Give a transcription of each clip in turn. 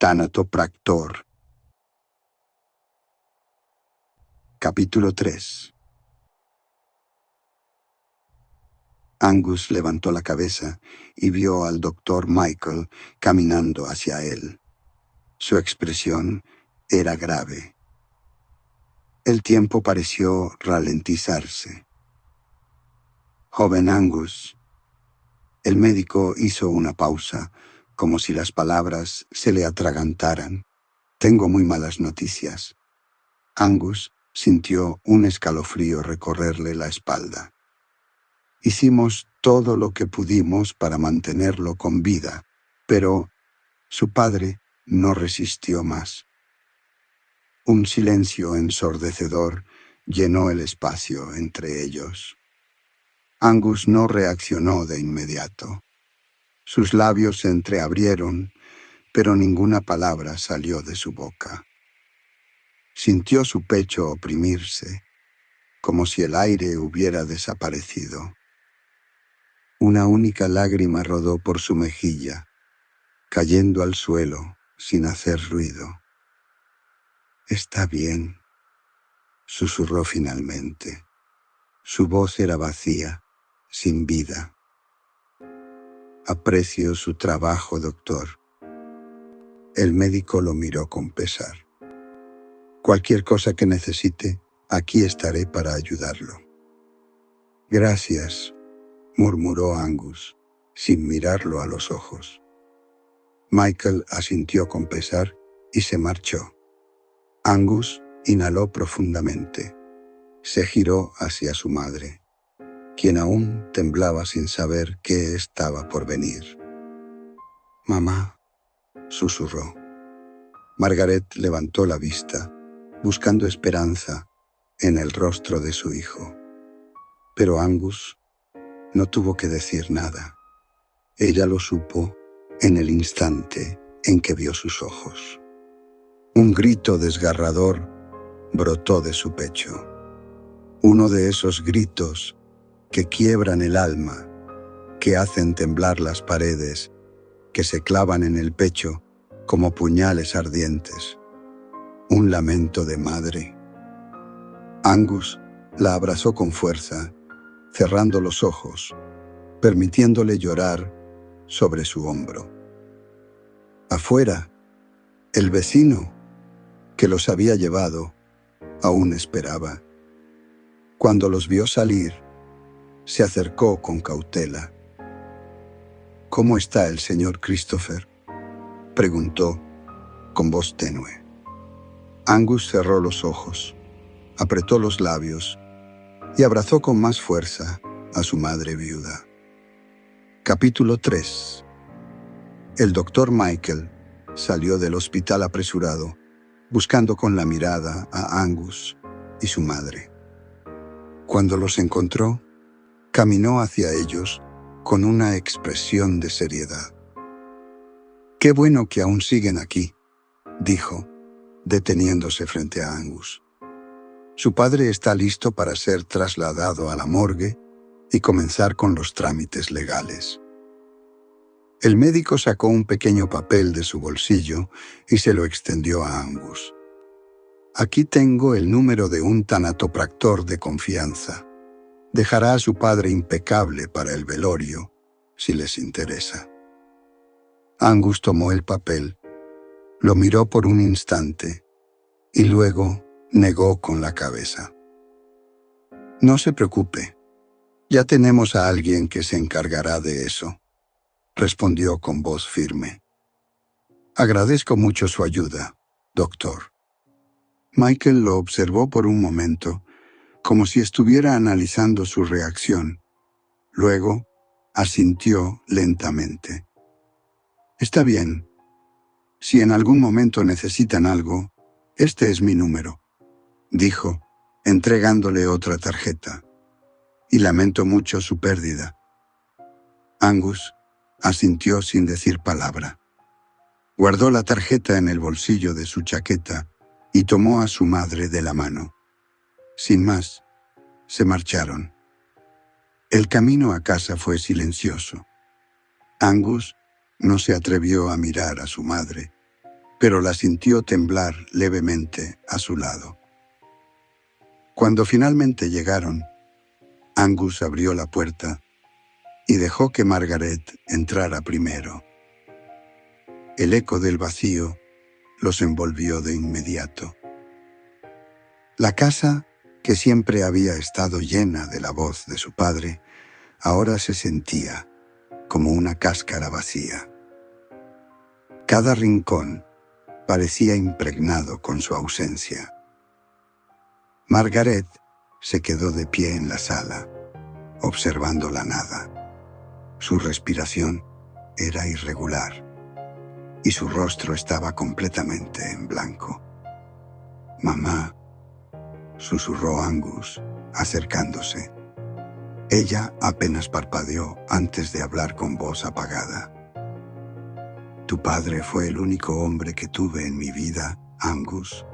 Thanatopractor. Capítulo 3. Angus levantó la cabeza y vio al doctor Michael caminando hacia él. Su expresión era grave. El tiempo pareció ralentizarse. Joven Angus. El médico hizo una pausa, como si las palabras se le atragantaran. Tengo muy malas noticias. Angus sintió un escalofrío recorrerle la espalda. Hicimos todo lo que pudimos para mantenerlo con vida, pero su padre no resistió más. Un silencio ensordecedor llenó el espacio entre ellos. Angus no reaccionó de inmediato. Sus labios se entreabrieron, pero ninguna palabra salió de su boca. Sintió su pecho oprimirse, como si el aire hubiera desaparecido. Una única lágrima rodó por su mejilla, cayendo al suelo sin hacer ruido. «Está bien», susurró finalmente. Su voz era vacía, sin vida. «Aprecio su trabajo, doctor». El médico lo miró con pesar. «Cualquier cosa que necesite, aquí estaré para ayudarlo». «Gracias», murmuró Angus, sin mirarlo a los ojos. Michael asintió con pesar y se marchó. Angus inhaló profundamente. Se giró hacia su madre, quien aún temblaba sin saber qué estaba por venir. «Mamá», susurró. Margaret levantó la vista, buscando esperanza en el rostro de su hijo. Pero Angus no tuvo que decir nada. Ella lo supo en el instante en que vio sus ojos. Un grito desgarrador brotó de su pecho. Uno de esos gritos que quiebran el alma, que hacen temblar las paredes, que se clavan en el pecho como puñales ardientes. Un lamento de madre. Angus la abrazó con fuerza, cerrando los ojos, permitiéndole llorar sobre su hombro. Afuera, el vecino que los había llevado aún esperaba. Cuando los vio salir, se acercó con cautela. «¿Cómo está el señor Christopher?», preguntó con voz tenue. Angus cerró los ojos, apretó los labios y abrazó con más fuerza a su madre viuda. Capítulo 3. El doctor Michael salió del hospital apresurado, buscando con la mirada a Angus y su madre. Cuando los encontró, caminó hacia ellos con una expresión de seriedad. «Qué bueno que aún siguen aquí», dijo, deteniéndose frente a Angus. «Su padre está listo para ser trasladado a la morgue y comenzar con los trámites legales». El médico sacó un pequeño papel de su bolsillo y se lo extendió a Angus. «Aquí tengo el número de un tanatopractor de confianza. Dejará a su padre impecable para el velorio, si les interesa». Angus tomó el papel, lo miró por un instante y luego negó con la cabeza. «No se preocupe, ya tenemos a alguien que se encargará de eso», respondió con voz firme. «Agradezco mucho su ayuda, doctor». Michael lo observó por un momento, como si estuviera analizando su reacción. Luego, asintió lentamente. «Está bien. Si en algún momento necesitan algo, este es mi número», dijo, entregándole otra tarjeta. «Y lamento mucho su pérdida». Angus asintió sin decir palabra. Guardó la tarjeta en el bolsillo de su chaqueta y tomó a su madre de la mano. Sin más, se marcharon. El camino a casa fue silencioso. Angus no se atrevió a mirar a su madre, pero la sintió temblar levemente a su lado. Cuando finalmente llegaron, Angus abrió la puerta y dejó que Margaret entrara primero. El eco del vacío los envolvió de inmediato. La casa, que siempre había estado llena de la voz de su padre, ahora se sentía como una cáscara vacía. Cada rincón parecía impregnado con su ausencia. Margaret se quedó de pie en la sala, observando la nada. Su respiración era irregular y su rostro estaba completamente en blanco. «Mamá», susurró Angus, acercándose. Ella apenas parpadeó antes de hablar con voz apagada. «Tu padre fue el único hombre que tuve en mi vida, Angus».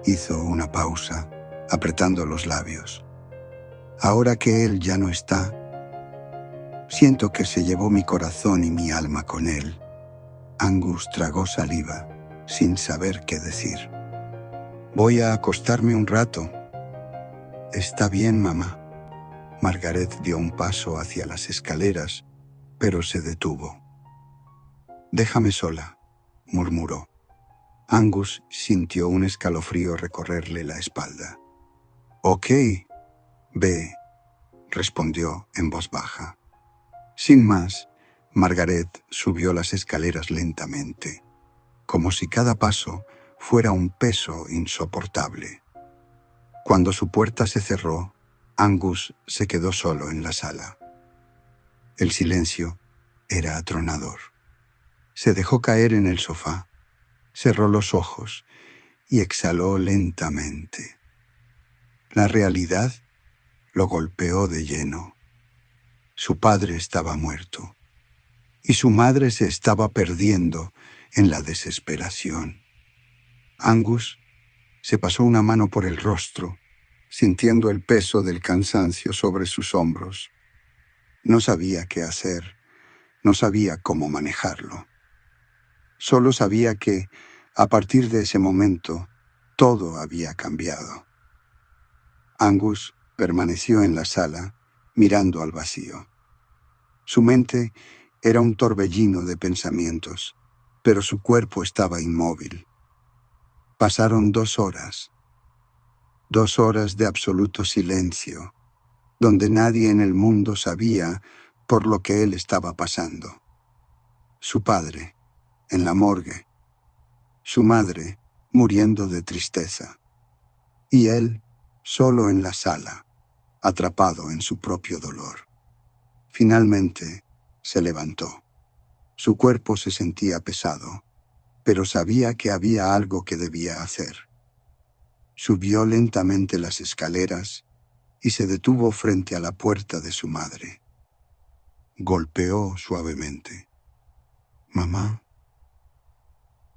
Hizo una pausa, apretando los labios. «Ahora que él ya no está, siento que se llevó mi corazón y mi alma con él». Angus tragó saliva, sin saber qué decir. «Voy a acostarme un rato». «Está bien, mamá». Margaret dio un paso hacia las escaleras, pero se detuvo. «Déjame sola», murmuró. Angus sintió un escalofrío recorrerle la espalda. «Ok, ve», respondió en voz baja. Sin más, Margaret subió las escaleras lentamente, como si cada paso fuera un peso insoportable. Cuando su puerta se cerró, Angus se quedó solo en la sala. El silencio era atronador. Se dejó caer en el sofá, cerró los ojos y exhaló lentamente. La realidad lo golpeó de lleno. Su padre estaba muerto y su madre se estaba perdiendo en la desesperación. Angus se pasó una mano por el rostro, sintiendo el peso del cansancio sobre sus hombros. No sabía qué hacer, no sabía cómo manejarlo. Solo sabía que, a partir de ese momento, todo había cambiado. Angus permaneció en la sala, mirando al vacío. Su mente era un torbellino de pensamientos, pero su cuerpo estaba inmóvil. Pasaron 2 horas. 2 horas de absoluto silencio, donde nadie en el mundo sabía por lo que él estaba pasando. Su padre, en la morgue. Su madre, muriendo de tristeza. Y él, solo en la sala, atrapado en su propio dolor. Finalmente, se levantó. Su cuerpo se sentía pesado, pero sabía que había algo que debía hacer. Subió lentamente las escaleras y se detuvo frente a la puerta de su madre. Golpeó suavemente. «Mamá».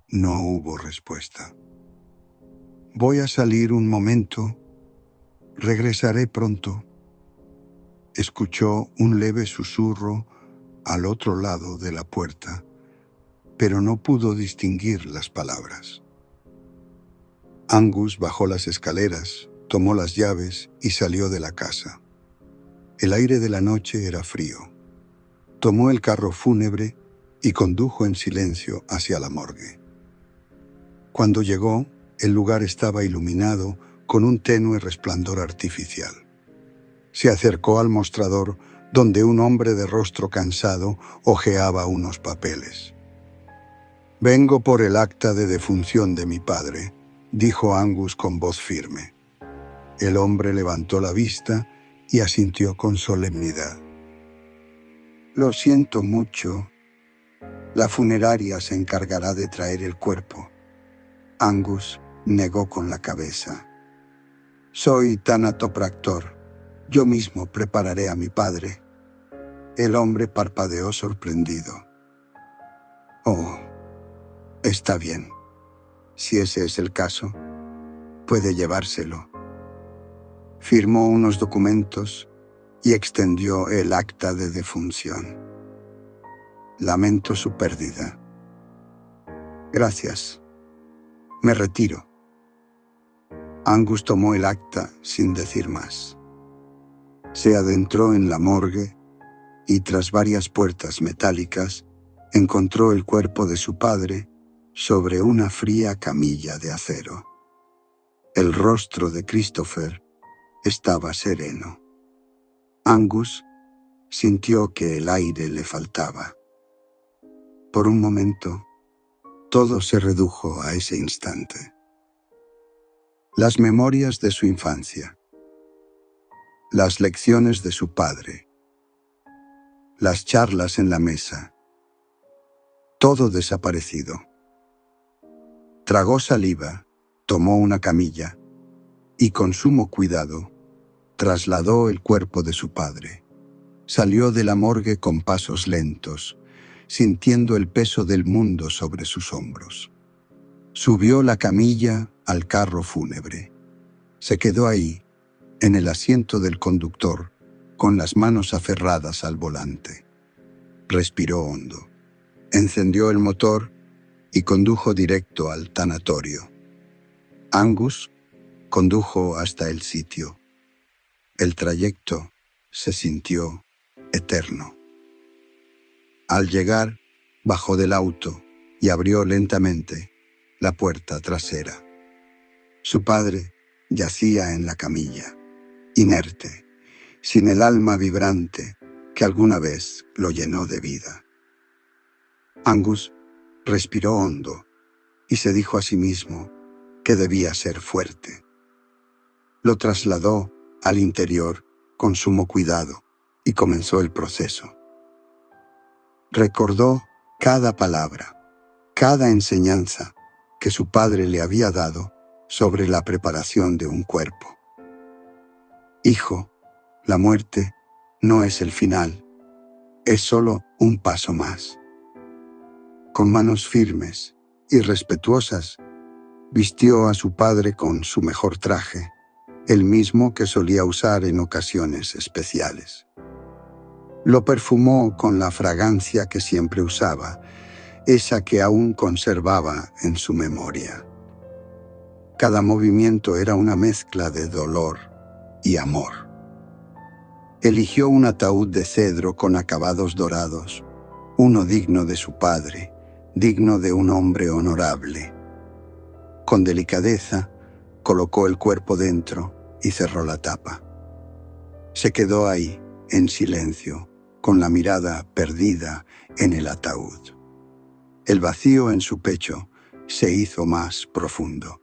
No hubo respuesta. «Voy a salir un momento. Regresaré pronto». Escuchó un leve susurro al otro lado de la puerta, pero no pudo distinguir las palabras. Angus bajó las escaleras, tomó las llaves y salió de la casa. El aire de la noche era frío. Tomó el carro fúnebre y condujo en silencio hacia la morgue. Cuando llegó, el lugar estaba iluminado con un tenue resplandor artificial. Se acercó al mostrador donde un hombre de rostro cansado hojeaba unos papeles. «Vengo por el acta de defunción de mi padre», dijo Angus con voz firme. El hombre levantó la vista y asintió con solemnidad. «Lo siento mucho. La funeraria se encargará de traer el cuerpo». Angus negó con la cabeza. «Soy tanatopractor. Yo mismo prepararé a mi padre». El hombre parpadeó sorprendido. «Oh, está bien. Si ese es el caso, puede llevárselo». Firmó unos documentos y extendió el acta de defunción. «Lamento su pérdida». Gracias. Me retiro. Angus tomó el acta sin decir más. Se adentró en la morgue y tras varias puertas metálicas encontró el cuerpo de su padre sobre una fría camilla de acero. El rostro de Christopher estaba sereno. Angus sintió que el aire le faltaba. Por un momento, todo se redujo a ese instante. Las memorias de su infancia, las lecciones de su padre, las charlas en la mesa, todo desaparecido. Tragó saliva, tomó una camilla y con sumo cuidado trasladó el cuerpo de su padre. Salió de la morgue con pasos lentos, sintiendo el peso del mundo sobre sus hombros. Subió la camilla al carro fúnebre. Se quedó ahí, en el asiento del conductor, con las manos aferradas al volante. Respiró hondo. Encendió el motor y condujo directo al tanatorio. Angus condujo hasta el sitio. El trayecto se sintió eterno. Al llegar, bajó del auto y abrió lentamente la puerta trasera. Su padre yacía en la camilla, inerte, sin el alma vibrante que alguna vez lo llenó de vida. Angus respiró hondo y se dijo a sí mismo que debía ser fuerte. Lo trasladó al interior con sumo cuidado y comenzó el proceso. Recordó cada palabra, cada enseñanza que su padre le había dado sobre la preparación de un cuerpo. Hijo, la muerte no es el final, es solo un paso más. Con manos firmes y respetuosas, vistió a su padre con su mejor traje, el mismo que solía usar en ocasiones especiales. Lo perfumó con la fragancia que siempre usaba, esa que aún conservaba en su memoria. Cada movimiento era una mezcla de dolor y amor. Eligió un ataúd de cedro con acabados dorados, uno digno de su padre, digno de un hombre honorable. Con delicadeza, colocó el cuerpo dentro y cerró la tapa. Se quedó ahí, en silencio, con la mirada perdida en el ataúd. El vacío en su pecho se hizo más profundo.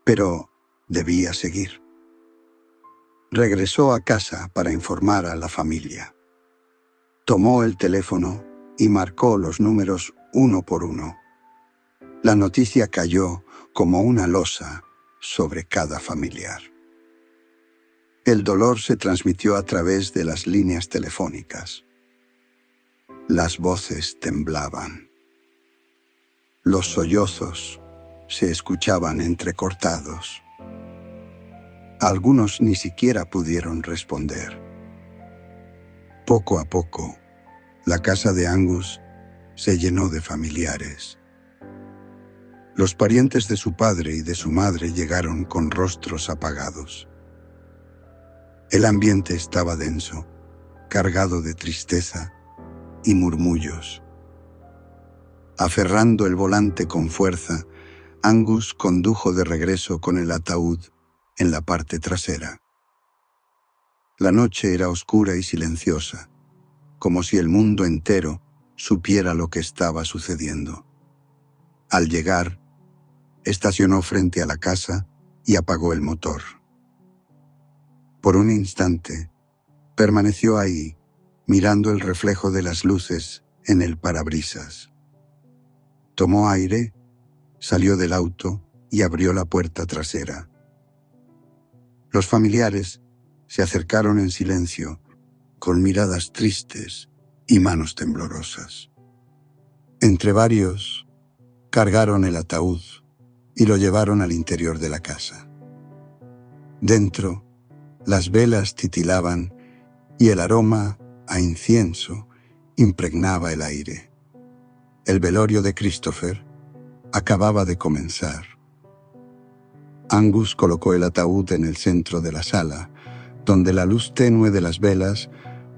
Pero debía seguir. Regresó a casa para informar a la familia. Tomó el teléfono y marcó los números uno por uno. La noticia cayó como una losa sobre cada familiar. El dolor se transmitió a través de las líneas telefónicas. Las voces temblaban. Los sollozos se escuchaban entrecortados. Algunos ni siquiera pudieron responder. Poco a poco, la casa de Angus se llenó de familiares. Los parientes de su padre y de su madre llegaron con rostros apagados. El ambiente estaba denso, cargado de tristeza y murmullos. Aferrando el volante con fuerza, Angus condujo de regreso con el ataúd en la parte trasera. La noche era oscura y silenciosa, como si el mundo entero supiera lo que estaba sucediendo. Al llegar, estacionó frente a la casa y apagó el motor. Por un instante, permaneció ahí, mirando el reflejo de las luces en el parabrisas. Tomó aire, salió del auto y abrió la puerta trasera. Los familiares se acercaron en silencio, con miradas tristes y manos temblorosas. Entre varios, cargaron el ataúd y lo llevaron al interior de la casa. Dentro, las velas titilaban y el aroma a incienso impregnaba el aire. El velorio de Christopher acababa de comenzar. Angus colocó el ataúd en el centro de la sala, donde la luz tenue de las velas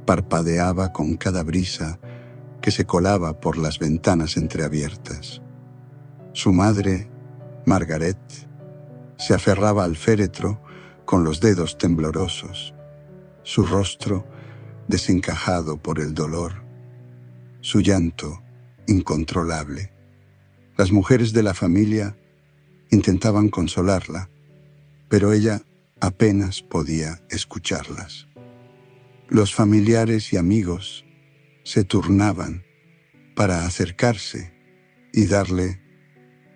parpadeaba con cada brisa que se colaba por las ventanas entreabiertas. Su madre, Margaret, se aferraba al féretro con los dedos temblorosos, su rostro desencajado por el dolor, su llanto incontrolable. Las mujeres de la familia intentaban consolarla, pero ella apenas podía escucharlas. Los familiares y amigos se turnaban para acercarse y darle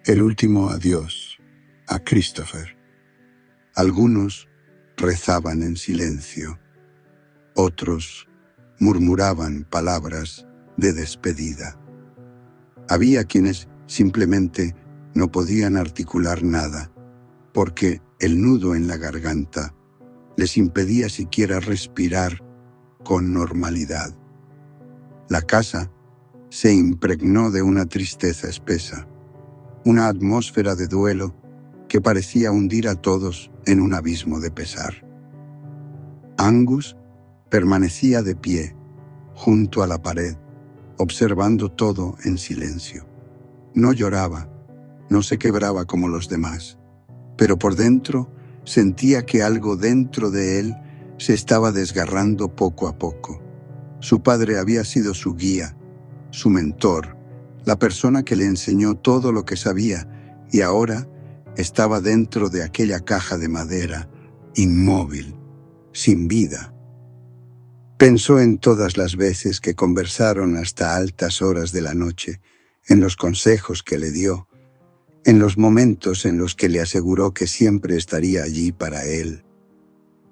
el último adiós a Christopher. Algunos rezaban en silencio, otros murmuraban palabras de despedida. Había quienes simplemente no podían articular nada, porque el nudo en la garganta les impedía siquiera respirar con normalidad. La casa se impregnó de una tristeza espesa, una atmósfera de duelo que parecía hundir a todos en un abismo de pesar. Angus permanecía de pie, junto a la pared, observando todo en silencio. No lloraba, no se quebraba como los demás, pero por dentro sentía que algo dentro de él se estaba desgarrando poco a poco. Su padre había sido su guía, su mentor, la persona que le enseñó todo lo que sabía, y ahora estaba dentro de aquella caja de madera, inmóvil, sin vida. Pensó en todas las veces que conversaron hasta altas horas de la noche, en los consejos que le dio, en los momentos en los que le aseguró que siempre estaría allí para él,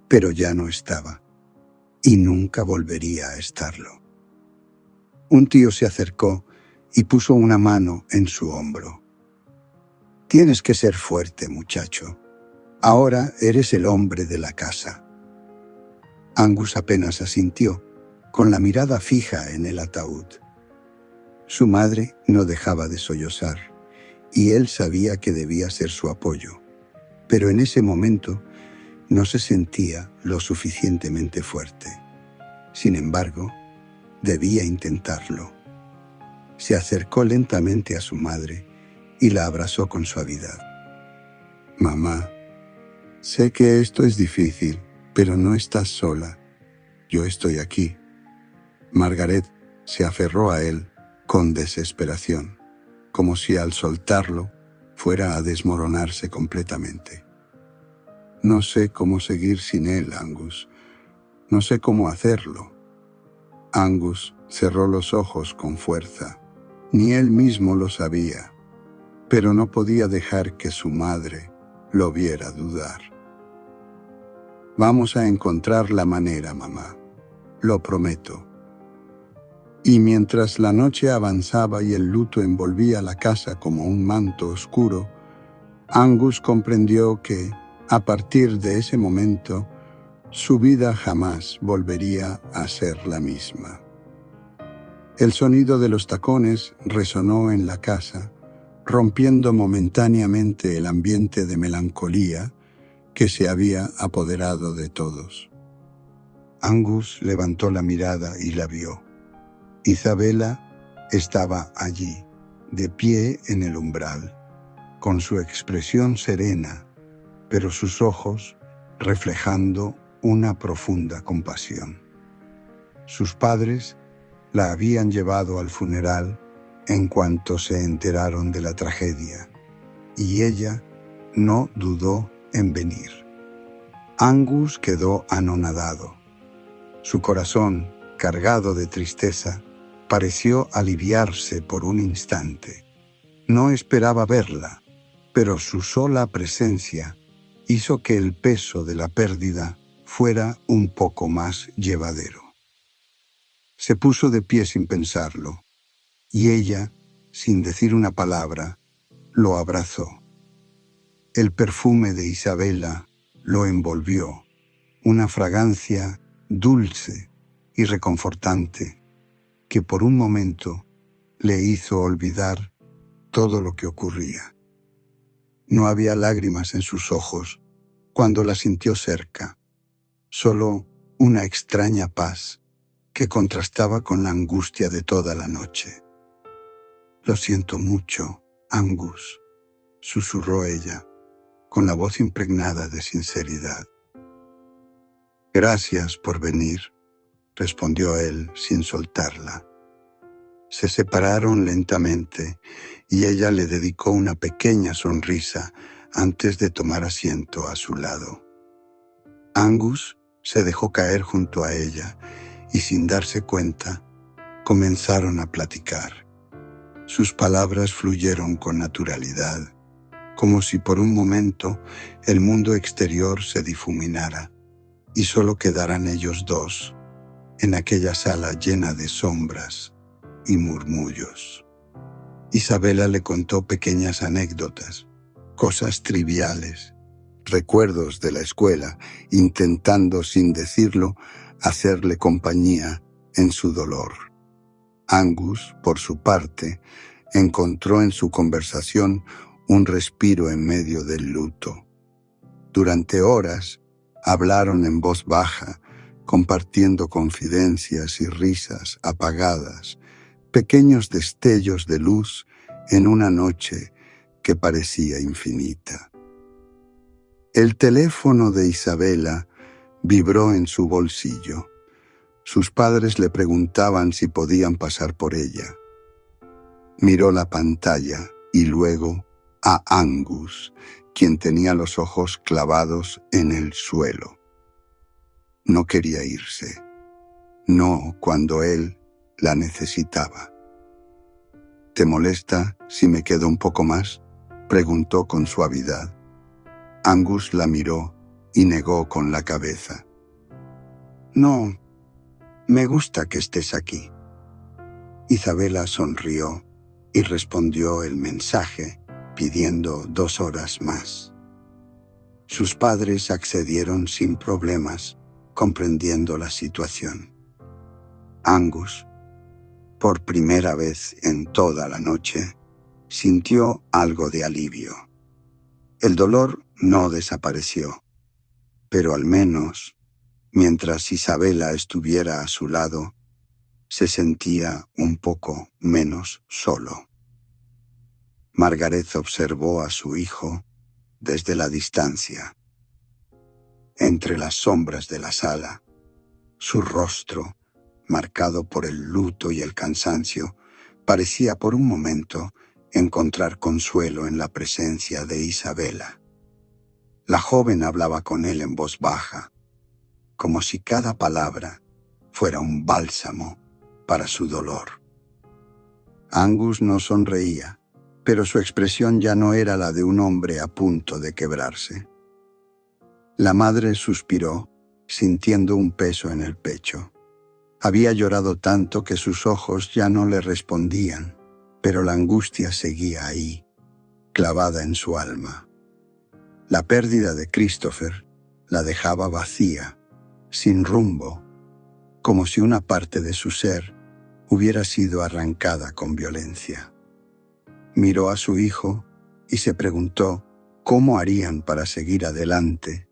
pero ya no estaba, y nunca volvería a estarlo. Un tío se acercó y puso una mano en su hombro. «Tienes que ser fuerte, muchacho. Ahora eres el hombre de la casa». Angus apenas asintió, con la mirada fija en el ataúd. Su madre no dejaba de sollozar, y él sabía que debía ser su apoyo, pero en ese momento no se sentía lo suficientemente fuerte. Sin embargo, debía intentarlo. Se acercó lentamente a su madre y la abrazó con suavidad. «Mamá, sé que esto es difícil, pero no estás sola. Yo estoy aquí». Margaret se aferró a él con desesperación, como si al soltarlo fuera a desmoronarse completamente. «No sé cómo seguir sin él, Angus. No sé cómo hacerlo». Angus cerró los ojos con fuerza. Ni él mismo lo sabía, pero no podía dejar que su madre lo viera dudar. «Vamos a encontrar la manera, mamá. Lo prometo». Y mientras la noche avanzaba y el luto envolvía la casa como un manto oscuro, Angus comprendió que, a partir de ese momento, su vida jamás volvería a ser la misma. El sonido de los tacones resonó en la casa, rompiendo momentáneamente el ambiente de melancolía que se había apoderado de todos. Angus levantó la mirada y la vio. Isabela estaba allí, de pie en el umbral, con su expresión serena, pero sus ojos reflejando una profunda compasión. Sus padres la habían llevado al funeral en cuanto se enteraron de la tragedia, y ella no dudó en venir. Angus quedó anonadado. Su corazón, cargado de tristeza, pareció aliviarse por un instante. No esperaba verla, pero su sola presencia hizo que el peso de la pérdida fuera un poco más llevadero. Se puso de pie sin pensarlo, y ella, sin decir una palabra, lo abrazó. El perfume de Isabela lo envolvió, una fragancia dulce y reconfortante que por un momento le hizo olvidar todo lo que ocurría. No había lágrimas en sus ojos cuando la sintió cerca, solo una extraña paz que contrastaba con la angustia de toda la noche. «Lo siento mucho, Angus», susurró ella, con la voz impregnada de sinceridad. «Gracias por venir», respondió él sin soltarla. Se separaron lentamente y ella le dedicó una pequeña sonrisa antes de tomar asiento a su lado. Angus se dejó caer junto a ella y, sin darse cuenta, comenzaron a platicar. Sus palabras fluyeron con naturalidad, como si por un momento el mundo exterior se difuminara y solo quedaran ellos dos en aquella sala llena de sombras y murmullos. Isabela le contó pequeñas anécdotas, cosas triviales, recuerdos de la escuela, intentando, sin decirlo, hacerle compañía en su dolor. Angus, por su parte, encontró en su conversación un respiro en medio del luto. Durante horas hablaron en voz baja, compartiendo confidencias y risas apagadas, pequeños destellos de luz en una noche que parecía infinita. El teléfono de Isabela vibró en su bolsillo. Sus padres le preguntaban si podían pasar por ella. Miró la pantalla y luego a Angus, quien tenía los ojos clavados en el suelo. No quería irse, no cuando él la necesitaba. «¿Te molesta si me quedo un poco más?», preguntó con suavidad. Angus la miró y negó con la cabeza. «No, me gusta que estés aquí». Isabela sonrió y respondió el mensaje pidiendo 2 horas más. Sus padres accedieron sin problemas, comprendiendo la situación. Angus, por primera vez en toda la noche, sintió algo de alivio. El dolor no desapareció, pero al menos, mientras Isabela estuviera a su lado, se sentía un poco menos solo. Margaret observó a su hijo desde la distancia. Entre las sombras de la sala, su rostro, marcado por el luto y el cansancio, parecía por un momento encontrar consuelo en la presencia de Isabela. La joven hablaba con él en voz baja, como si cada palabra fuera un bálsamo para su dolor. Angus no sonreía, pero su expresión ya no era la de un hombre a punto de quebrarse. La madre suspiró, sintiendo un peso en el pecho. Había llorado tanto que sus ojos ya no le respondían, pero la angustia seguía ahí, clavada en su alma. La pérdida de Christopher la dejaba vacía, sin rumbo, como si una parte de su ser hubiera sido arrancada con violencia. Miró a su hijo y se preguntó cómo harían para seguir adelante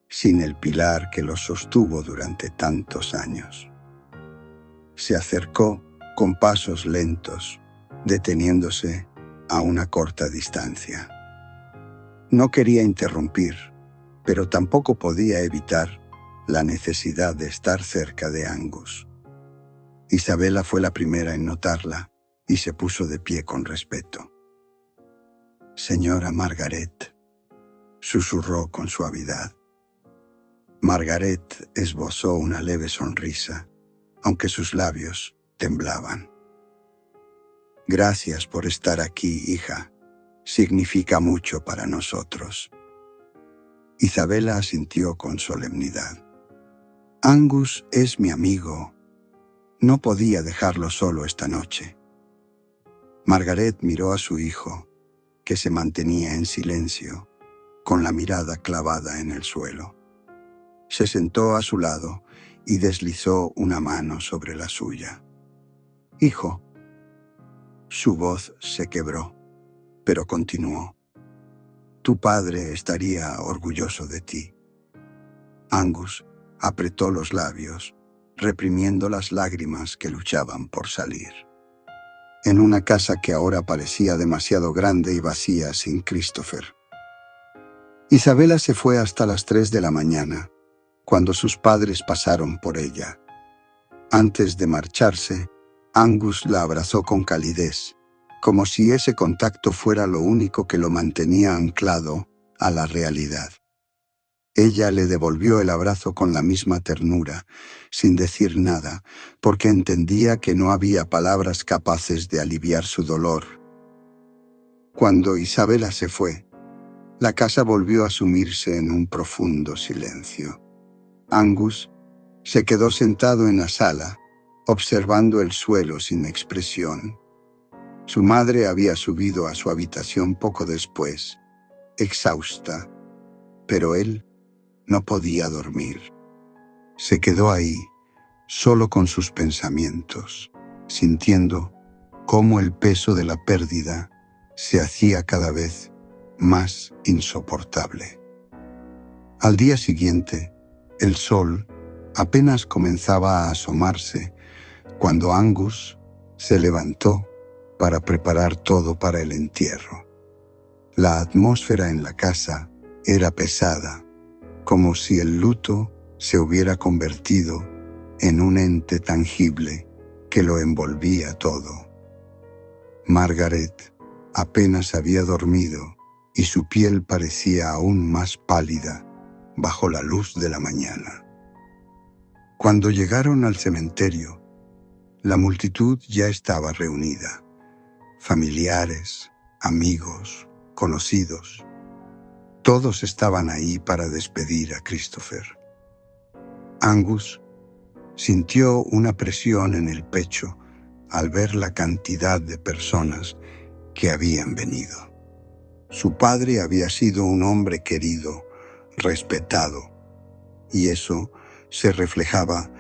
sin el pilar que los sostuvo durante tantos años. Se acercó con pasos lentos, deteniéndose a una corta distancia. No quería interrumpir, pero tampoco podía evitar la necesidad de estar cerca de Angus. Isabela fue la primera en notarla y se puso de pie con respeto. «Señora Margaret», susurró con suavidad. Margaret esbozó una leve sonrisa, aunque sus labios temblaban. «Gracias por estar aquí, hija. Significa mucho para nosotros». Isabela asintió con solemnidad. «Angus es mi amigo. No podía dejarlo solo esta noche». Margaret miró a su hijo, que se mantenía en silencio, con la mirada clavada en el suelo. Se sentó a su lado y deslizó una mano sobre la suya. «Hijo». Su voz se quebró. pero continuó: tu padre estaría orgulloso de ti. Angus apretó los labios, reprimiendo las lágrimas que luchaban por salir. En una casa que ahora parecía demasiado grande y vacía sin Christopher. Isabela se fue hasta las 3 de la mañana, cuando sus padres pasaron por ella. Antes de marcharse, Angus la abrazó con calidez, como si ese contacto fuera lo único que lo mantenía anclado a la realidad. Ella le devolvió el abrazo con la misma ternura, sin decir nada, porque entendía que no había palabras capaces de aliviar su dolor. Cuando Isabela se fue, la casa volvió a sumirse en un profundo silencio. Angus se quedó sentado en la sala, observando el suelo sin expresión. Su madre había subido a su habitación poco después, exhausta, pero él no podía dormir. Se quedó ahí, solo con sus pensamientos, sintiendo cómo el peso de la pérdida se hacía cada vez más insoportable. Al día siguiente, el sol apenas comenzaba a asomarse cuando Angus se levantó para preparar todo para el entierro. La atmósfera en la casa era pesada, como si el luto se hubiera convertido en un ente tangible que lo envolvía todo. Margaret apenas había dormido y su piel parecía aún más pálida bajo la luz de la mañana. Cuando llegaron al cementerio, la multitud ya estaba reunida. Familiares, amigos, conocidos. Todos estaban ahí para despedir a Christopher. Angus sintió una presión en el pecho al ver la cantidad de personas que habían venido. Su padre había sido un hombre querido, respetado, y eso se reflejaba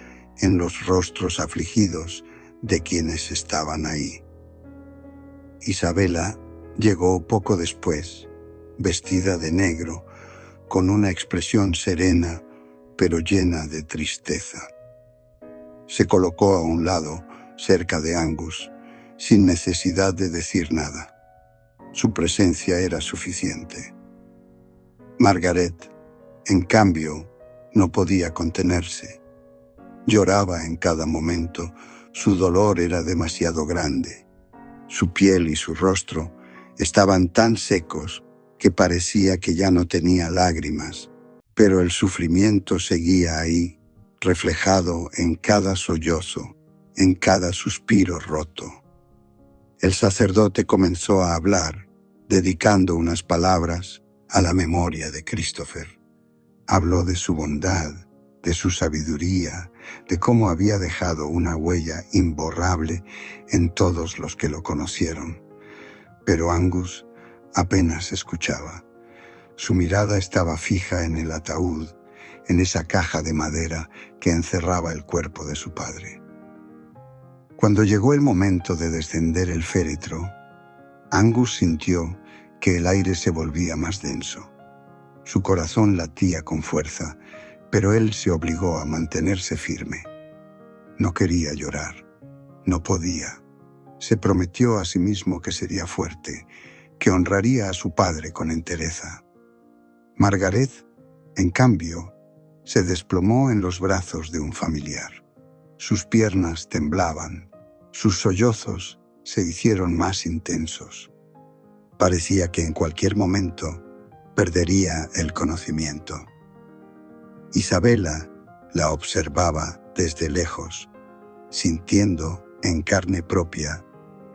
en los rostros afligidos de quienes estaban ahí. Isabela llegó poco después, vestida de negro, con una expresión serena, pero llena de tristeza. Se colocó a un lado, cerca de Angus, sin necesidad de decir nada. Su presencia era suficiente. Margaret, en cambio, no podía contenerse. Lloraba en cada momento, su dolor era demasiado grande. Su piel y su rostro estaban tan secos que parecía que ya no tenía lágrimas, pero el sufrimiento seguía ahí, reflejado en cada sollozo, en cada suspiro roto. El sacerdote comenzó a hablar, dedicando unas palabras a la memoria de Christopher. Habló de su bondad, de su sabiduría, de cómo había dejado una huella imborrable en todos los que lo conocieron. Pero Angus apenas escuchaba. Su mirada estaba fija en el ataúd, en esa caja de madera que encerraba el cuerpo de su padre. Cuando llegó el momento de descender el féretro, Angus sintió que el aire se volvía más denso. Su corazón latía con fuerza, pero él se obligó a mantenerse firme. No quería llorar, no podía. Se prometió a sí mismo que sería fuerte, que honraría a su padre con entereza. Margaret, en cambio, se desplomó en los brazos de un familiar. Sus piernas temblaban, sus sollozos se hicieron más intensos. Parecía que en cualquier momento perdería el conocimiento. Isabela la observaba desde lejos, sintiendo en carne propia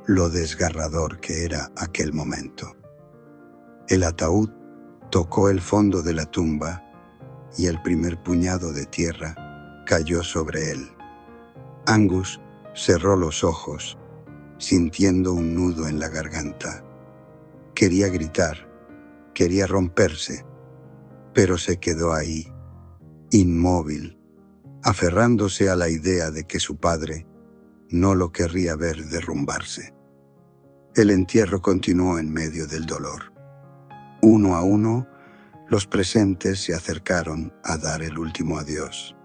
lo desgarrador que era aquel momento. El ataúd tocó el fondo de la tumba y el primer puñado de tierra cayó sobre él. Angus cerró los ojos, sintiendo un nudo en la garganta. Quería gritar, quería romperse, pero se quedó ahí, inmóvil, aferrándose a la idea de que su padre no lo querría ver derrumbarse. El entierro continuó en medio del dolor. Uno a uno, los presentes se acercaron a dar el último adiós.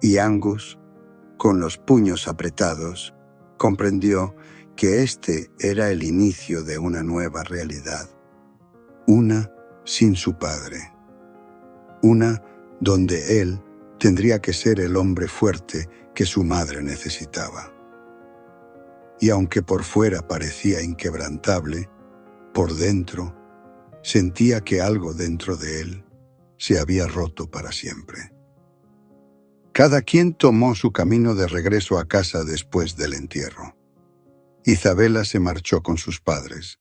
Y Angus, con los puños apretados, comprendió que este era el inicio de una nueva realidad. Una sin su padre. Una donde él tendría que ser el hombre fuerte que su madre necesitaba. Y aunque por fuera parecía inquebrantable, por dentro sentía que algo dentro de él se había roto para siempre. Cada quien tomó su camino de regreso a casa después del entierro. Isabela se marchó con sus padres,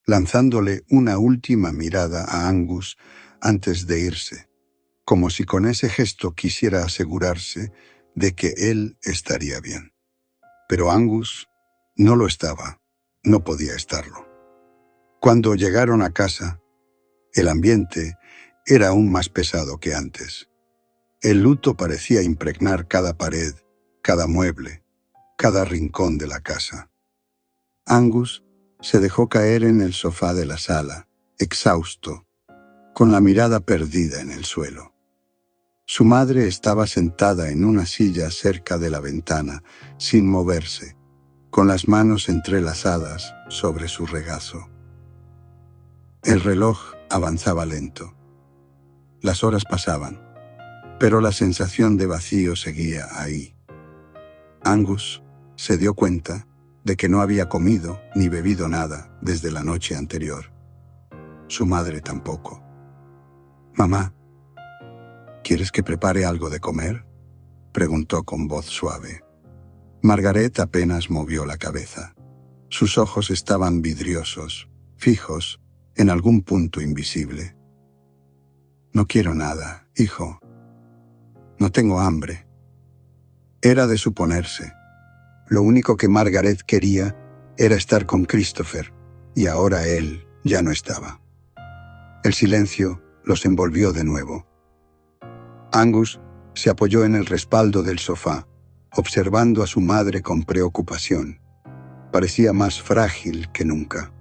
lanzándole una última mirada a Angus antes de irse, como si con ese gesto quisiera asegurarse de que él estaría bien. Pero Angus no lo estaba, no podía estarlo. Cuando llegaron a casa, el ambiente era aún más pesado que antes. El luto parecía impregnar cada pared, cada mueble, cada rincón de la casa. Angus se dejó caer en el sofá de la sala, exhausto, con la mirada perdida en el suelo. Su madre estaba sentada en una silla cerca de la ventana, sin moverse, con las manos entrelazadas sobre su regazo. El reloj avanzaba lento. Las horas pasaban, pero la sensación de vacío seguía ahí. Angus se dio cuenta de que no había comido ni bebido nada desde la noche anterior. Su madre tampoco. «Mamá, ¿quieres que prepare algo de comer?», preguntó con voz suave. Margaret apenas movió la cabeza. Sus ojos estaban vidriosos, fijos en algún punto invisible. «No quiero nada, hijo. No tengo hambre». Era de suponerse. Lo único que Margaret quería era estar con Christopher, y ahora él ya no estaba. El silencio los envolvió de nuevo. Angus se apoyó en el respaldo del sofá, observando a su madre con preocupación. Parecía más frágil que nunca.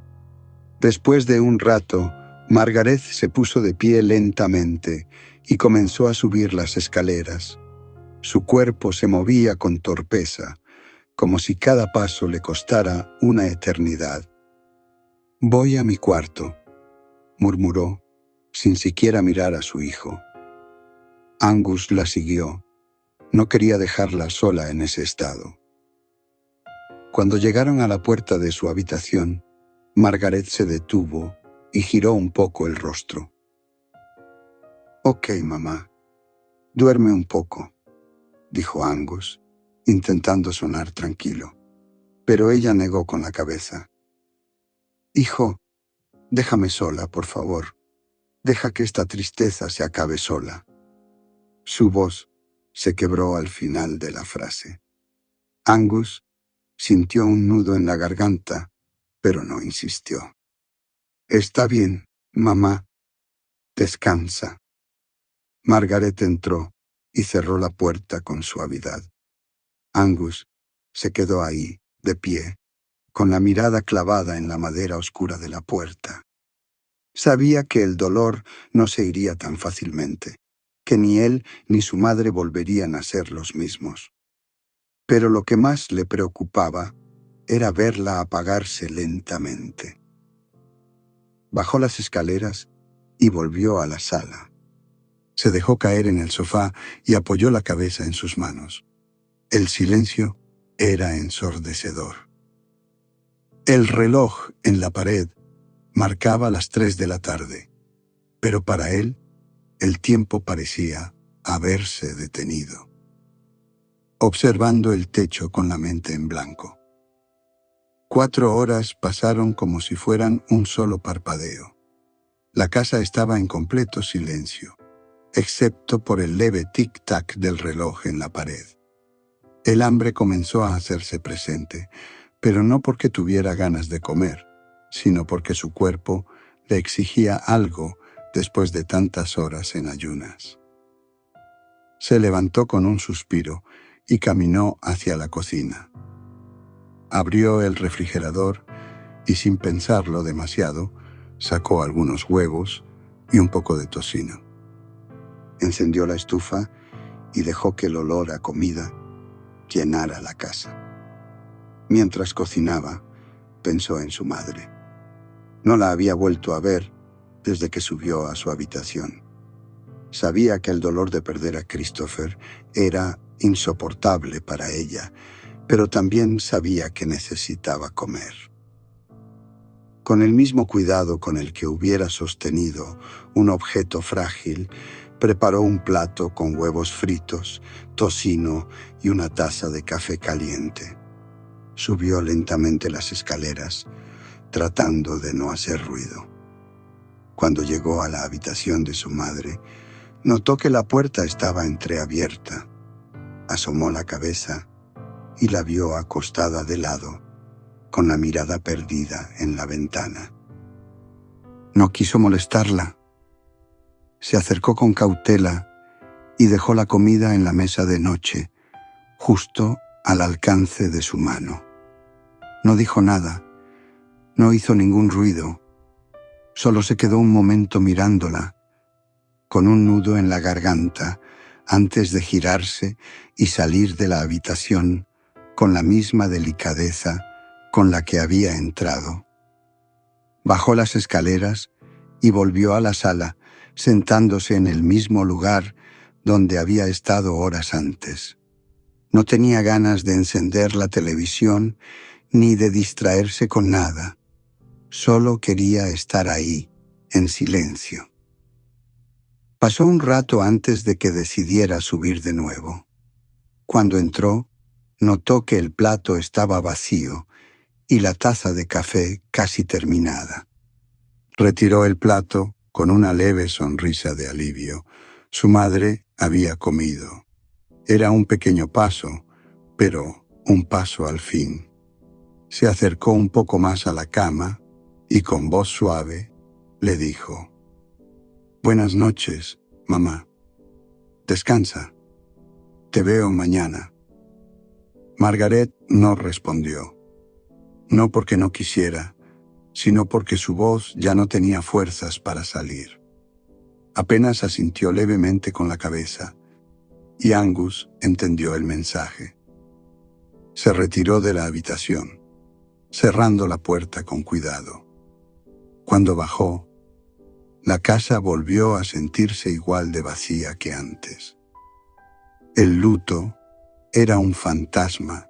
Después de un rato, Margaret se puso de pie lentamente y comenzó a subir las escaleras. Su cuerpo se movía con torpeza, como si cada paso le costara una eternidad. «Voy a mi cuarto», murmuró, sin siquiera mirar a su hijo. Angus la siguió. No quería dejarla sola en ese estado. Cuando llegaron a la puerta de su habitación, Margaret se detuvo y giró un poco el rostro. «Ok, mamá, duerme un poco», dijo Angus, intentando sonar tranquilo. Pero ella negó con la cabeza. «Hijo, déjame sola, por favor. Deja que esta tristeza se acabe sola». Su voz se quebró al final de la frase. Angus sintió un nudo en la garganta, pero no insistió. «Está bien, mamá. Descansa». Margaret entró y cerró la puerta con suavidad. Angus se quedó ahí, de pie, con la mirada clavada en la madera oscura de la puerta. Sabía que el dolor no se iría tan fácilmente, que ni él ni su madre volverían a ser los mismos. Pero lo que más le preocupaba era verla apagarse lentamente. Bajó las escaleras y volvió a la sala. Se dejó caer en el sofá y apoyó la cabeza en sus manos. El silencio era ensordecedor. El reloj en la pared marcaba las 3 de la tarde, pero para él el tiempo parecía haberse detenido. Observando el techo con la mente en blanco. 4 horas pasaron como si fueran un solo parpadeo. La casa estaba en completo silencio, excepto por el leve tic-tac del reloj en la pared. El hambre comenzó a hacerse presente, pero no porque tuviera ganas de comer, sino porque su cuerpo le exigía algo después de tantas horas en ayunas. Se levantó con un suspiro y caminó hacia la cocina. Abrió el refrigerador y sin pensarlo demasiado, sacó algunos huevos y un poco de tocino. Encendió la estufa y dejó que el olor a comida llenara la casa. Mientras cocinaba, pensó en su madre. No la había vuelto a ver desde que subió a su habitación. Sabía que el dolor de perder a Christopher era insoportable para ella, pero también sabía que necesitaba comer. Con el mismo cuidado con el que hubiera sostenido un objeto frágil, preparó un plato con huevos fritos, tocino y una taza de café caliente. Subió lentamente las escaleras, tratando de no hacer ruido. Cuando llegó a la habitación de su madre, notó que la puerta estaba entreabierta. Asomó la cabeza y la vio acostada de lado, con la mirada perdida en la ventana. No quiso molestarla. Se acercó con cautela y dejó la comida en la mesa de noche, justo al alcance de su mano. No dijo nada, no hizo ningún ruido, solo se quedó un momento mirándola, con un nudo en la garganta, antes de girarse y salir de la habitación con la misma delicadeza con la que había entrado. Bajó las escaleras y volvió a la sala, sentándose en el mismo lugar donde había estado horas antes. No tenía ganas de encender la televisión ni de distraerse con nada. Solo quería estar ahí, en silencio. Pasó un rato antes de que decidiera subir de nuevo. Cuando entró, notó que el plato estaba vacío y la taza de café casi terminada. Retiró el plato con una leve sonrisa de alivio. Su madre había comido. Era un pequeño paso, pero un paso al fin. Se acercó un poco más a la cama y con voz suave le dijo: «Buenas noches, mamá. Descansa. Te veo mañana». Margaret no respondió. No porque no quisiera, sino porque su voz ya no tenía fuerzas para salir. Apenas asintió levemente con la cabeza, y Angus entendió el mensaje. Se retiró de la habitación, cerrando la puerta con cuidado. Cuando bajó, la casa volvió a sentirse igual de vacía que antes. El luto era un fantasma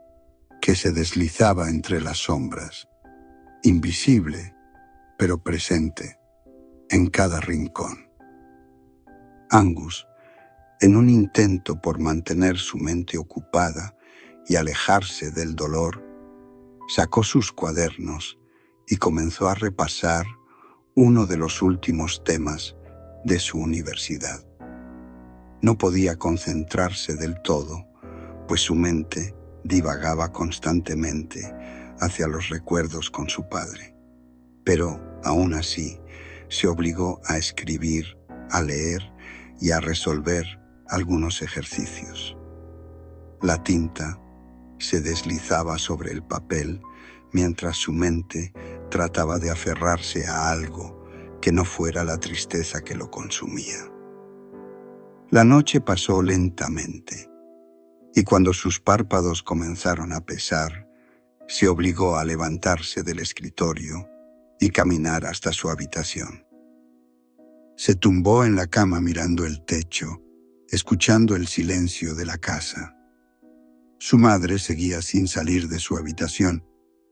que se deslizaba entre las sombras, invisible, pero presente, en cada rincón. Angus, en un intento por mantener su mente ocupada y alejarse del dolor, sacó sus cuadernos y comenzó a repasar uno de los últimos temas de su universidad. No podía concentrarse del todo, pues su mente divagaba constantemente hacia los recuerdos con su padre. Pero, aún así, se obligó a escribir, a leer y a resolver algunos ejercicios. La tinta se deslizaba sobre el papel mientras su mente trataba de aferrarse a algo que no fuera la tristeza que lo consumía. La noche pasó lentamente, y cuando sus párpados comenzaron a pesar, se obligó a levantarse del escritorio y caminar hasta su habitación. Se tumbó en la cama mirando el techo, escuchando el silencio de la casa. Su madre seguía sin salir de su habitación,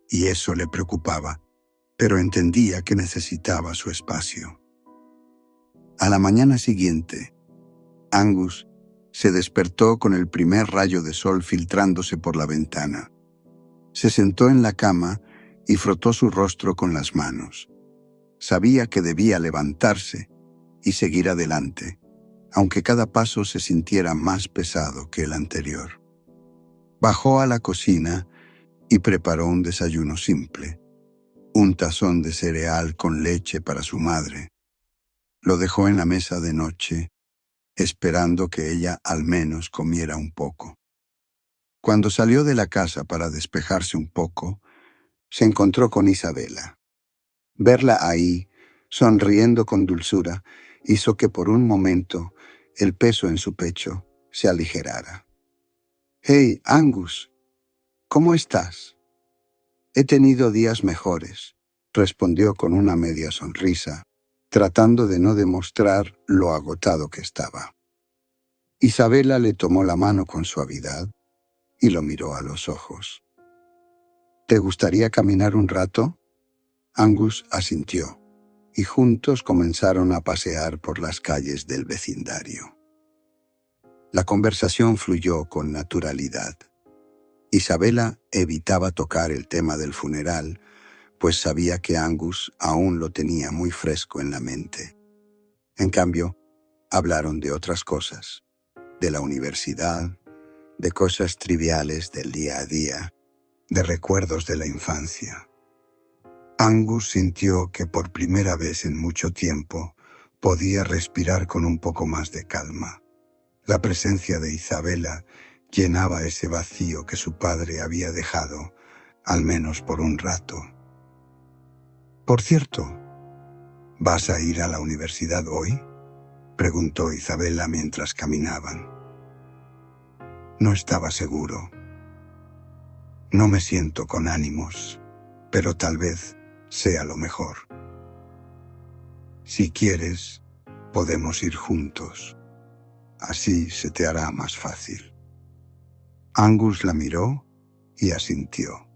y eso le preocupaba, pero entendía que necesitaba su espacio. A la mañana siguiente, Angus se despertó con el primer rayo de sol filtrándose por la ventana. Se sentó en la cama y frotó su rostro con las manos. Sabía que debía levantarse y seguir adelante, aunque cada paso se sintiera más pesado que el anterior. Bajó a la cocina y preparó un desayuno simple: un tazón de cereal con leche para su madre. Lo dejó en la mesa de noche, esperando que ella al menos comiera un poco. Cuando salió de la casa para despejarse un poco, se encontró con Isabella. Verla ahí, sonriendo con dulzura, hizo que por un momento el peso en su pecho se aligerara. «Hey, Angus, ¿cómo estás?» «He tenido días mejores», respondió con una media sonrisa, tratando de no demostrar lo agotado que estaba. Isabela le tomó la mano con suavidad y lo miró a los ojos. «¿Te gustaría caminar un rato?» Angus asintió, y juntos comenzaron a pasear por las calles del vecindario. La conversación fluyó con naturalidad. Isabela evitaba tocar el tema del funeral, pues sabía que Angus aún lo tenía muy fresco en la mente. En cambio, hablaron de otras cosas, de la universidad, de cosas triviales del día a día, de recuerdos de la infancia. Angus sintió que por primera vez en mucho tiempo podía respirar con un poco más de calma. La presencia de Isabela llenaba ese vacío que su padre había dejado, al menos por un rato. «Por cierto, ¿vas a ir a la universidad hoy?», preguntó Isabela mientras caminaban. No estaba seguro. «No me siento con ánimos, pero tal vez sea lo mejor. Si quieres, podemos ir juntos. Así se te hará más fácil». Angus la miró y asintió.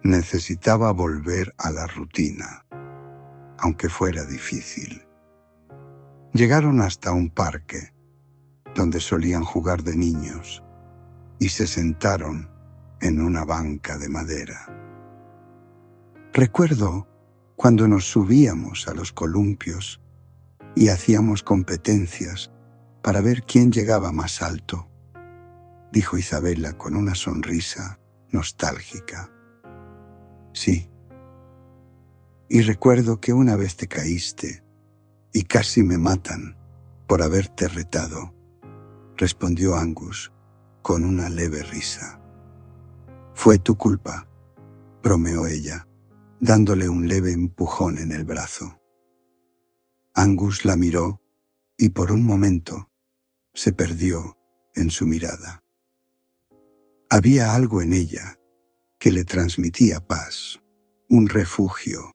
Necesitaba volver a la rutina, aunque fuera difícil. Llegaron hasta un parque, donde solían jugar de niños, y se sentaron en una banca de madera. «Recuerdo cuando nos subíamos a los columpios y hacíamos competencias para ver quién llegaba más alto», dijo Isabela con una sonrisa nostálgica. «Sí. Y recuerdo que una vez te caíste y casi me matan por haberte retado», respondió Angus con una leve risa. «Fue tu culpa», bromeó ella, dándole un leve empujón en el brazo. Angus la miró y por un momento se perdió en su mirada. Había algo en ella que le transmitía paz, un refugio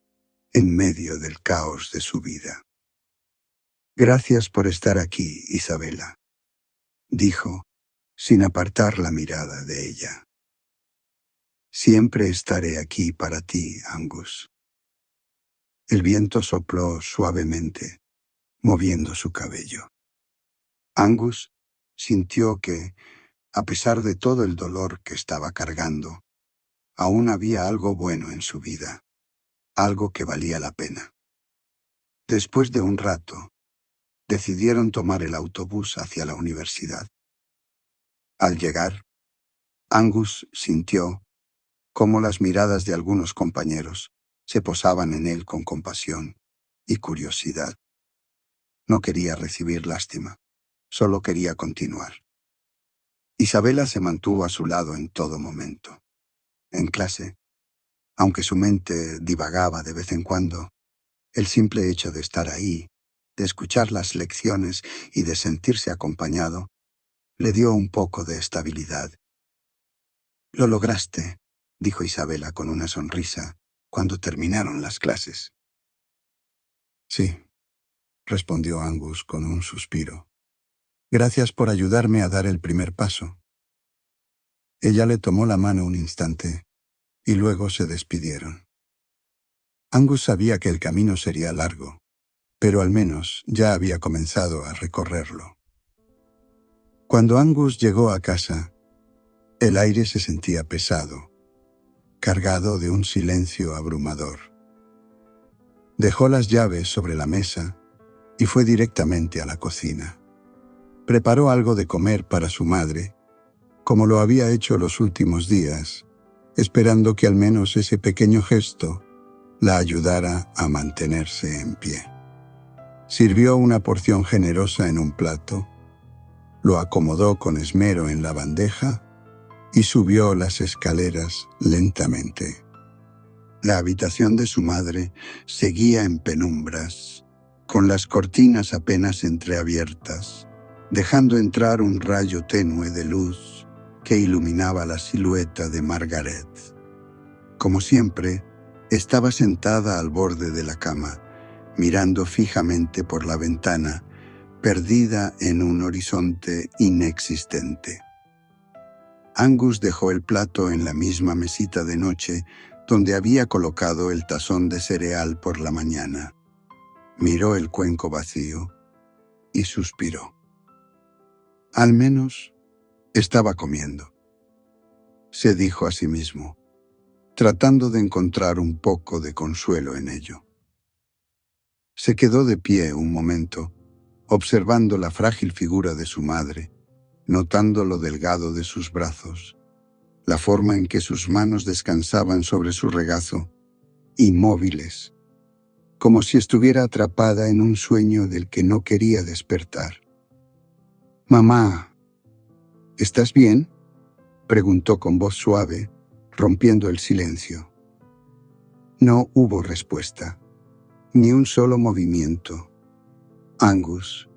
en medio del caos de su vida. «Gracias por estar aquí, Isabela», dijo, sin apartar la mirada de ella. «Siempre estaré aquí para ti, Angus». El viento sopló suavemente, moviendo su cabello. Angus sintió que, a pesar de todo el dolor que estaba cargando, aún había algo bueno en su vida, algo que valía la pena. Después de un rato, decidieron tomar el autobús hacia la universidad. Al llegar, Angus sintió cómo las miradas de algunos compañeros se posaban en él con compasión y curiosidad. No quería recibir lástima, solo quería continuar. Isabela se mantuvo a su lado en todo momento. En clase, aunque su mente divagaba de vez en cuando, el simple hecho de estar ahí, de escuchar las lecciones y de sentirse acompañado, le dio un poco de estabilidad. «Lo lograste», dijo Isabela con una sonrisa, cuando terminaron las clases. «Sí», respondió Angus con un suspiro. «Gracias por ayudarme a dar el primer paso». Ella le tomó la mano un instante y luego se despidieron. Angus sabía que el camino sería largo, pero al menos ya había comenzado a recorrerlo. Cuando Angus llegó a casa, el aire se sentía pesado, cargado de un silencio abrumador. Dejó las llaves sobre la mesa y fue directamente a la cocina. Preparó algo de comer para su madre, como lo había hecho los últimos días, esperando que al menos ese pequeño gesto la ayudara a mantenerse en pie. Sirvió una porción generosa en un plato, lo acomodó con esmero en la bandeja y subió las escaleras lentamente. La habitación de su madre seguía en penumbras, con las cortinas apenas entreabiertas, dejando entrar un rayo tenue de luz que iluminaba la silueta de Margaret. Como siempre, estaba sentada al borde de la cama, mirando fijamente por la ventana, perdida en un horizonte inexistente. Angus dejó el plato en la misma mesita de noche donde había colocado el tazón de cereal por la mañana. Miró el cuenco vacío y suspiró. Al menos estaba comiendo, se dijo a sí mismo, tratando de encontrar un poco de consuelo en ello. Se quedó de pie un momento, observando la frágil figura de su madre, notando lo delgado de sus brazos, la forma en que sus manos descansaban sobre su regazo, inmóviles, como si estuviera atrapada en un sueño del que no quería despertar. «Mamá, ¿estás bien?», preguntó con voz suave, rompiendo el silencio. No hubo respuesta, ni un solo movimiento. Angus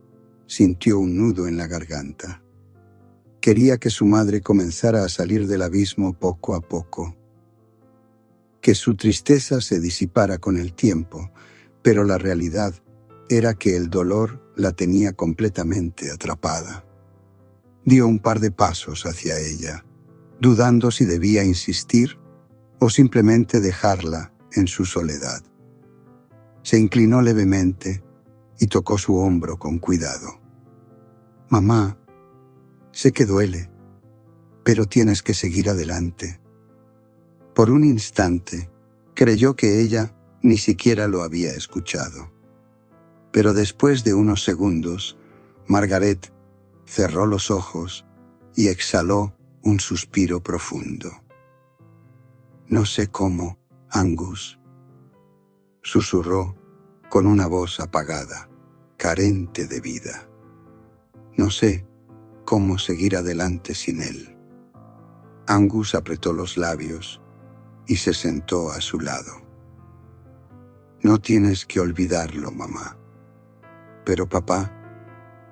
sintió un nudo en la garganta. Quería que su madre comenzara a salir del abismo poco a poco, que su tristeza se disipara con el tiempo, pero la realidad era que el dolor la tenía completamente atrapada. Dio un par de pasos hacia ella, dudando si debía insistir o simplemente dejarla en su soledad. Se inclinó levemente y tocó su hombro con cuidado. «Mamá, sé que duele, pero tienes que seguir adelante». Por un instante, creyó que ella ni siquiera lo había escuchado. Pero después de unos segundos, Margaret cerró los ojos y exhaló un suspiro profundo. «No sé cómo, Angus», susurró con una voz apagada, carente de vida. «No sé cómo seguir adelante sin él». Angus apretó los labios y se sentó a su lado. «No tienes que olvidarlo, mamá. Pero papá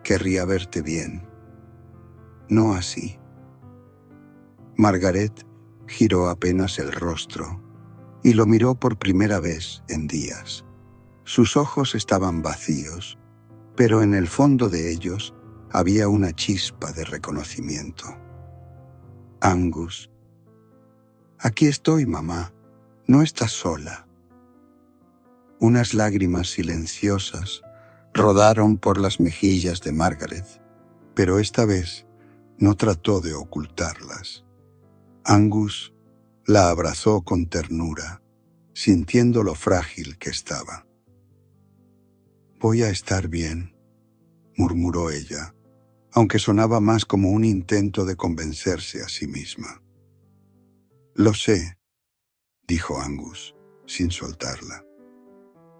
querría verte bien. No así». Margaret giró apenas el rostro y lo miró por primera vez en días. Sus ojos estaban vacíos, pero en el fondo de ellos había una chispa de reconocimiento. «Angus, aquí estoy, mamá. No estás sola». Unas lágrimas silenciosas rodaron por las mejillas de Margaret, pero esta vez no trató de ocultarlas. Angus la abrazó con ternura, sintiendo lo frágil que estaba. «Voy a estar bien», murmuró ella, aunque sonaba más como un intento de convencerse a sí misma. «Lo sé», dijo Angus, sin soltarla.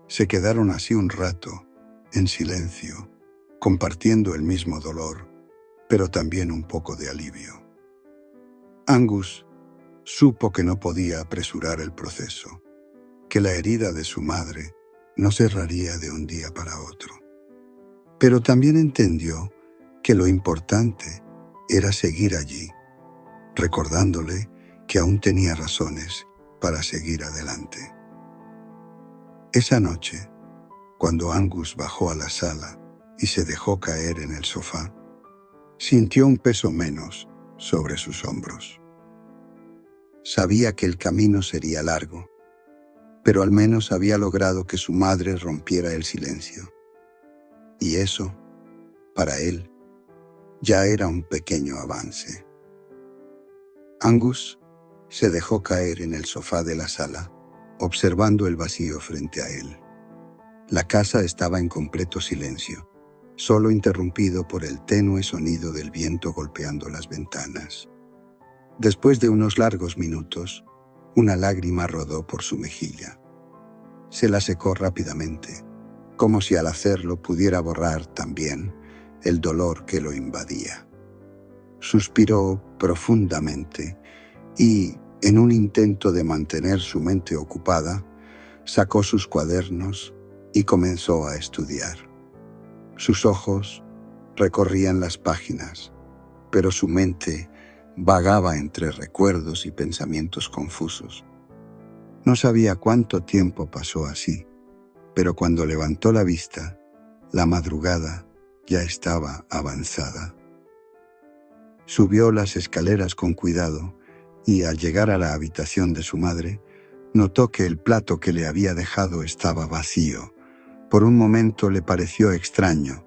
Se quedaron así un rato, en silencio, compartiendo el mismo dolor, pero también un poco de alivio. Angus supo que no podía apresurar el proceso, que la herida de su madre no cerraría de un día para otro. Pero también entendió que lo importante era seguir allí, recordándole que aún tenía razones para seguir adelante. Esa noche, cuando Angus bajó a la sala y se dejó caer en el sofá, sintió un peso menos sobre sus hombros. Sabía que el camino sería largo, pero al menos había logrado que su madre rompiera el silencio. Y eso, para él, ya era un pequeño avance. Angus se dejó caer en el sofá de la sala, observando el vacío frente a él. La casa estaba en completo silencio, solo interrumpido por el tenue sonido del viento golpeando las ventanas. Después de unos largos minutos, una lágrima rodó por su mejilla. Se la secó rápidamente, como si al hacerlo pudiera borrar también el dolor que lo invadía. Suspiró profundamente y, En un intento de mantener su mente ocupada, sacó sus cuadernos y comenzó a estudiar. Sus ojos recorrían las páginas, pero su mente vagaba entre recuerdos y pensamientos confusos. No sabía cuánto tiempo pasó así, pero cuando levantó la vista, la madrugada ya estaba avanzada. Subió las escaleras con cuidado y, al llegar a la habitación de su madre, notó que el plato que le había dejado estaba vacío. Por un momento le pareció extraño,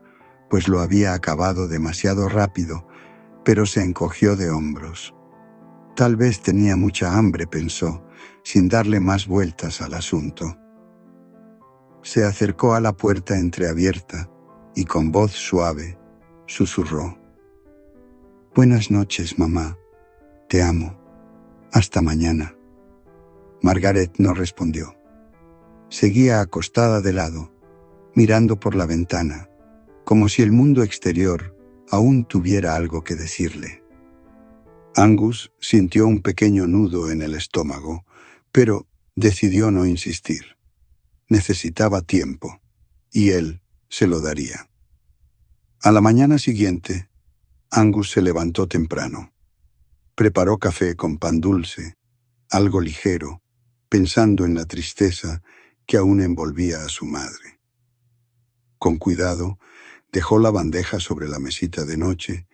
pues lo había acabado demasiado rápido, pero se encogió de hombros. Tal vez tenía mucha hambre, pensó, sin darle más vueltas al asunto. Se acercó a la puerta entreabierta y con voz suave susurró: «Buenas noches, mamá. Te amo. Hasta mañana». Margaret no respondió. Seguía acostada de lado, mirando por la ventana, como si el mundo exterior aún tuviera algo que decirle. Angus sintió un pequeño nudo en el estómago, pero decidió no insistir. Necesitaba tiempo, y él se lo daría. A la mañana siguiente, Angus se levantó temprano. Preparó café con pan dulce, algo ligero, pensando en la tristeza que aún envolvía a su madre. Con cuidado, dejó la bandeja sobre la mesita de noche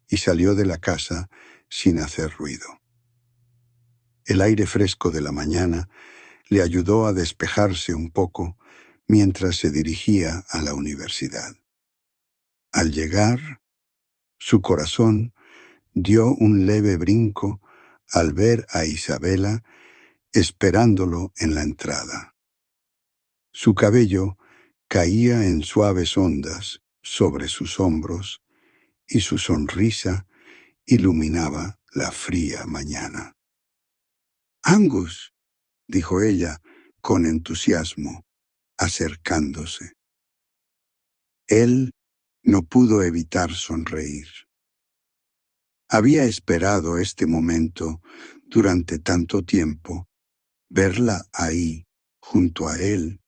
y salió de la casa sin hacer ruido. El aire fresco de la mañana le ayudó a despejarse un poco mientras se dirigía a la universidad. Al llegar, su corazón dio un leve brinco al ver a Isabela esperándolo en la entrada. Su cabello caía en suaves ondas sobre sus hombros y su sonrisa iluminaba la fría mañana. «Angus», dijo ella con entusiasmo, acercándose. Él no pudo evitar sonreír. Había esperado este momento durante tanto tiempo, verla ahí, junto a él,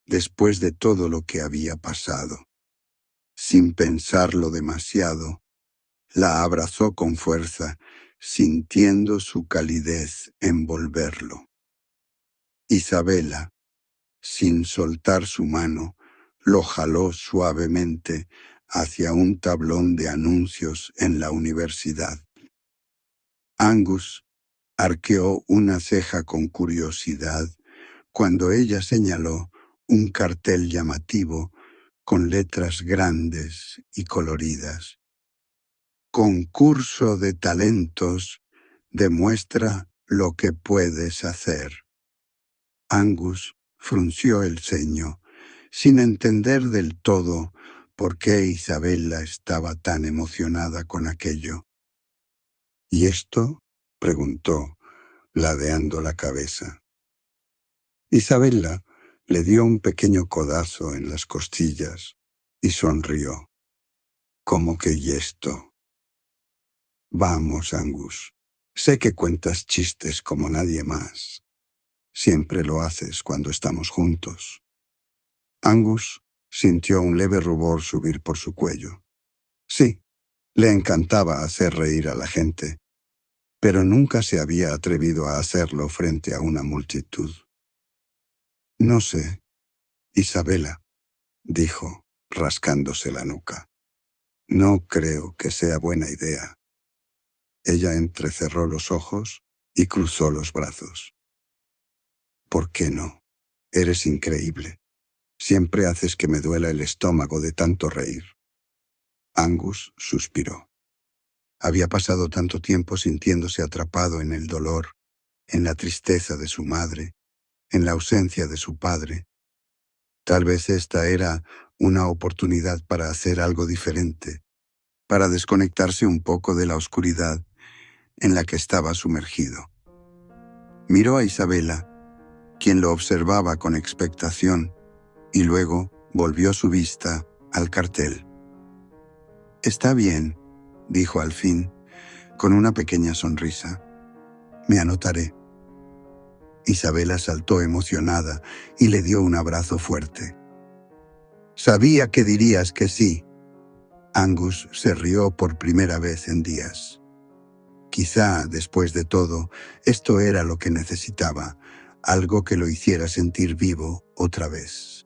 después de todo lo que había pasado. Sin pensarlo demasiado, la abrazó con fuerza, sintiendo su calidez envolverlo. Isabela, sin soltar su mano, lo jaló suavemente hacia un tablón de anuncios en la universidad. Angus arqueó una ceja con curiosidad cuando ella señaló un cartel llamativo con letras grandes y coloridas. «Concurso de talentos, demuestra lo que puedes hacer». Angus frunció el ceño, sin entender del todo por qué Isabela estaba tan emocionada con aquello. «¿Y esto?», preguntó, ladeando la cabeza. Isabela le dio un pequeño codazo en las costillas y sonrió. «¿Cómo que y esto?» «Vamos, Angus, sé que cuentas chistes como nadie más. Siempre lo haces cuando estamos juntos». Angus sintió un leve rubor subir por su cuello. Sí, le encantaba hacer reír a la gente, pero nunca se había atrevido a hacerlo frente a una multitud. «No sé, Isabela», dijo, rascándose la nuca. «No creo que sea buena idea». Ella entrecerró los ojos y cruzó los brazos. «¿Por qué no? Eres increíble. Siempre haces que me duela el estómago de tanto reír». Angus suspiró. Había pasado tanto tiempo sintiéndose atrapado en el dolor, en la tristeza de su madre, en la ausencia de su padre. Tal vez esta era una oportunidad para hacer algo diferente, para desconectarse un poco de la oscuridad en la que estaba sumergido. Miró a Isabela, quien lo observaba con expectación, y luego volvió su vista al cartel. «Está bien», dijo al fin, con una pequeña sonrisa. Me anotaré. Isabela saltó emocionada y le dio un abrazo fuerte. Sabía que dirías que sí. Angus se rió por primera vez en días. Quizá, después de todo, esto era lo que necesitaba, algo que lo hiciera sentir vivo otra vez.